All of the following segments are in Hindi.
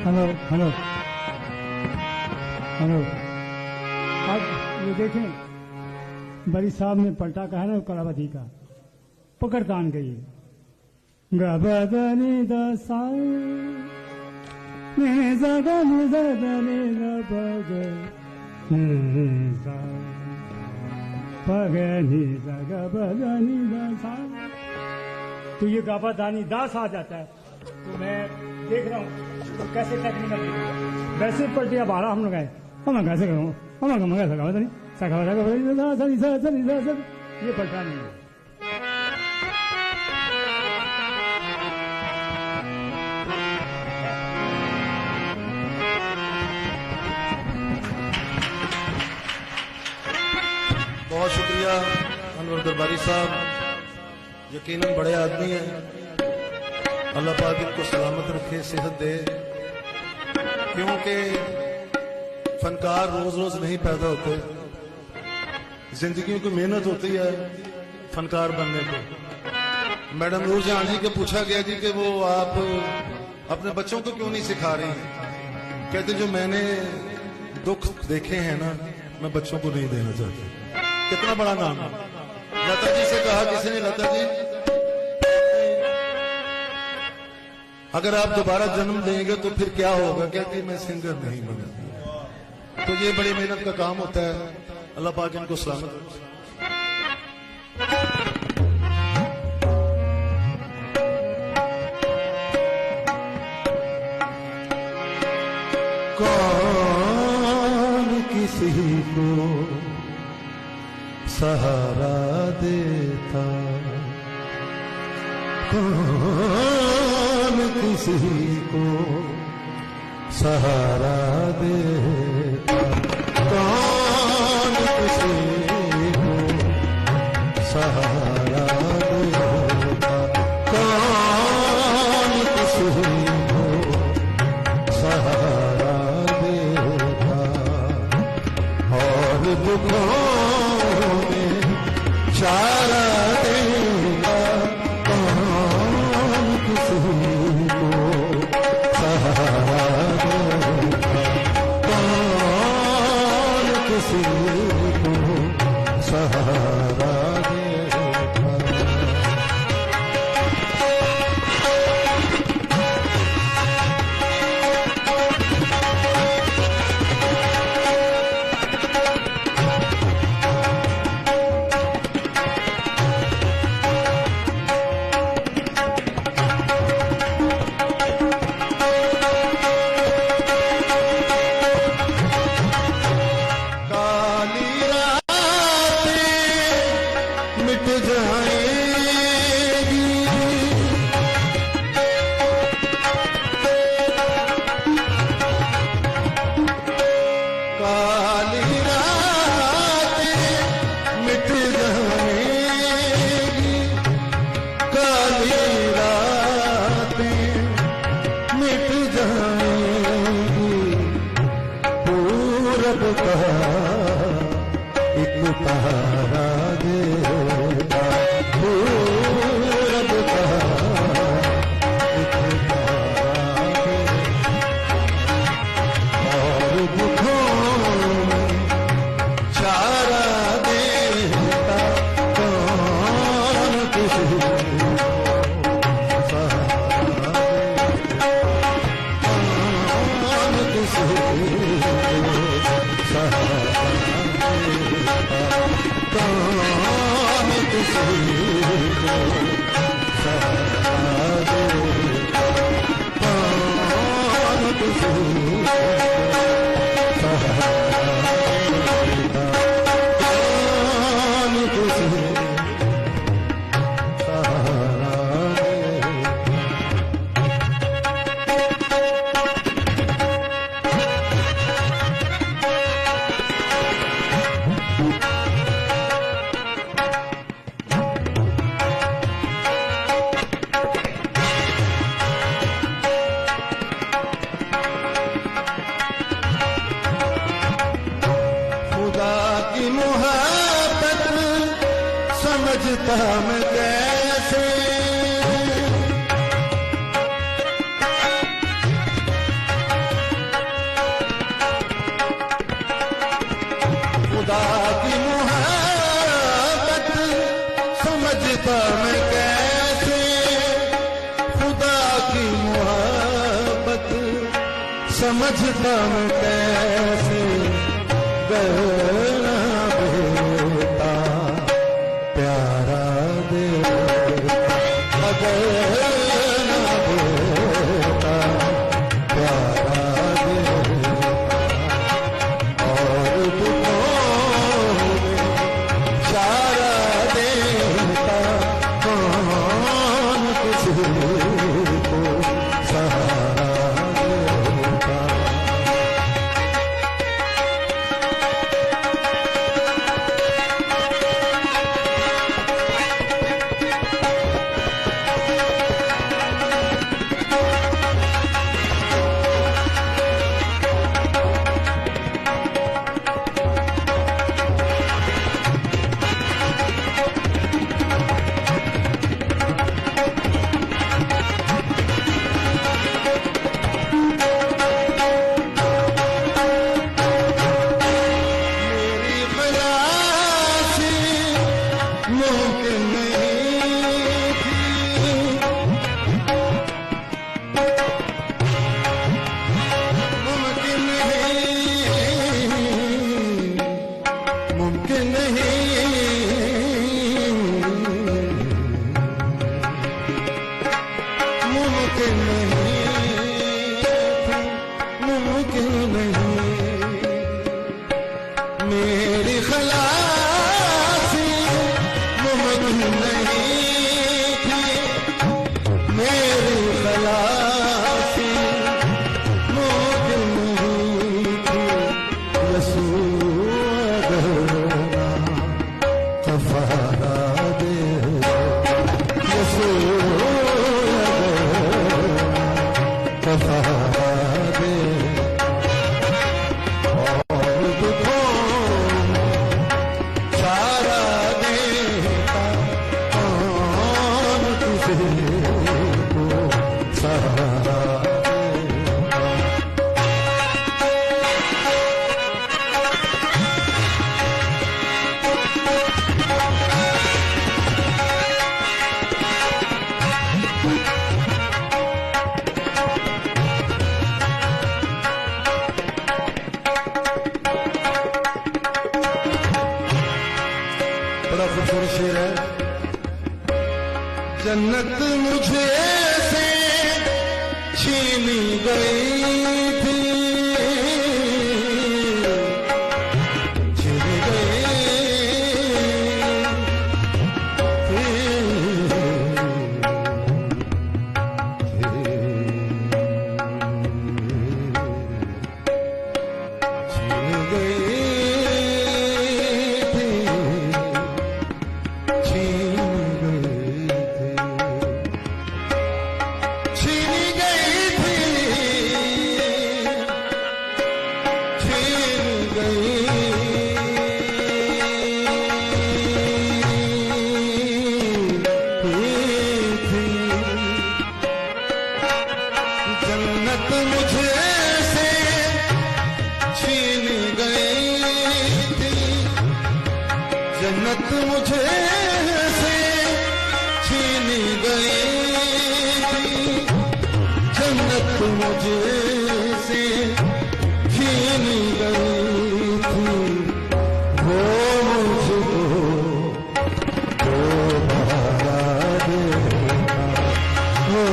Hello hello hello. अब ये देखें, बड़ी साहब ने पलटा कहा ना कलावती का, पकड़ तान गई गबदनी दसा तो ये गाबादानी दास आ जाता है। तो मैं देख रहा हूँ तो कैसे टेक्निकल वैसे पलटिया बारह हम लोग आए, हम कैसे करूँ, हम कैसे गावा नहीं ये पलटा नहीं है। बहुत शुक्रिया अनवर दरबारी साहब, यकीनन बड़े आदमी हैं। अल्लाह पाक इनको सलामत रखे, सेहत दे, क्योंकि फनकार रोज रोज नहीं पैदा होते, जिंदगी की मेहनत होती है फनकार बनने को। मैडम नूर जहां जी को पूछा गया जी कि वो आप अपने बच्चों को क्यों नहीं सिखा रही हैं, कहते जो मैंने दुख देखे हैं ना, मैं बच्चों को नहीं देना चाहती। कितना बड़ा नाम है। लता जी से कहा किसी ने, लता जी अगर आप दोबारा जन्म देंगे तो फिर क्या होगा, कहती मैं सिंगर नहीं बनूंगी। तो ये बड़ी मेहनत का काम होता है। अल्लाह पाक इनको सलामत रखे। कौन किसी को सहारा देता, कौन किसी को सहारा देता, कौन किसी को सहारा देता, कौन किसी को सहारा देता, और दुखों में चारा देगा, कौन किसी को सहारा देगा, कौन किसी को सहारा देगा। समझता मैं कैसे खुदा की मोहब्बत समझता मैं कैसे खुदा की मोहब्बत समझता मैं कैसे गहना बेटा प्यारा देता गहना बेटा प्यारा देता और दुखों में चारा देता कौन किसी को सहारा देता मेरी खलासी मुमकिन नहीं थी मेरी खलासी मुमकिन नहीं थी यसूअ गरना कफारा दे यसूअ गरना कफारा दे बड़ा खूबसूरत शेर है। जन्नत मुझे से छीनी गई थी छीन जन्नत मुझे से छीन गई थी जन्नत मुझे से छीन गई थी जन्नत मुझे से छीन गई थी वो मुझको दोबारा देना वो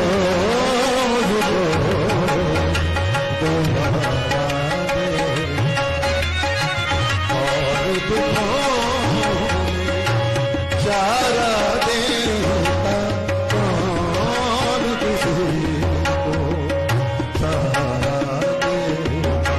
चारा देता कौन किसी को सहारा देता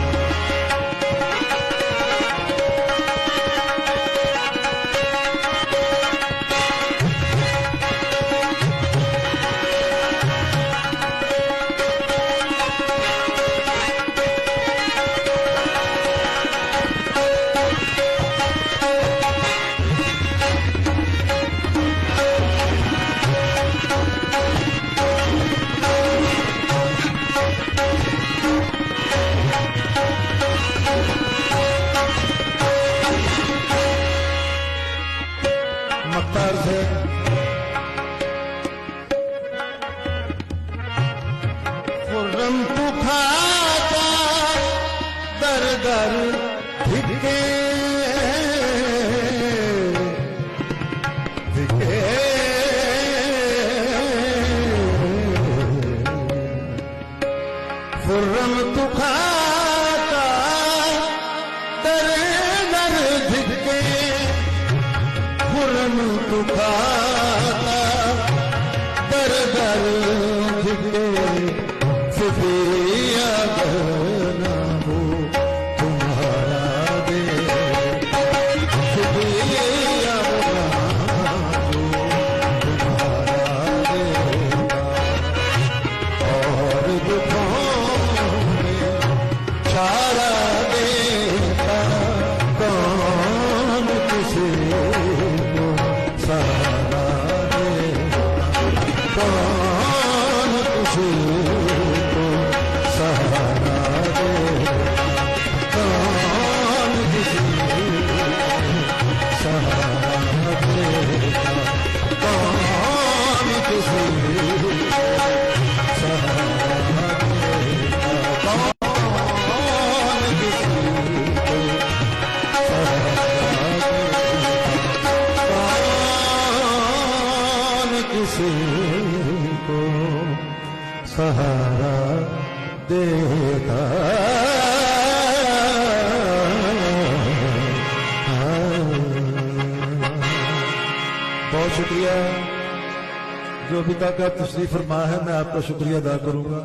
दर धिके धिके खुर्रम तू खाता दर दर धिके खुर्रम तू खाता दर दर धिके फिदिया ना हो तुम्हारा दे फिदिया ना हो तुम्हारा दे और दुखों में चारा देता कौन किसी को सहारा दे कौन किसी को सहारा दे कौन किसी को सहारा देगा कौन किसी को सहारा देगा कौन किसी को सहारा देगा कौन किसी को सहारा देगा बहुत शुक्रिया जो अभी तक आप तशरीफ फरमा है मैं आपका शुक्रिया अदा करूंगा।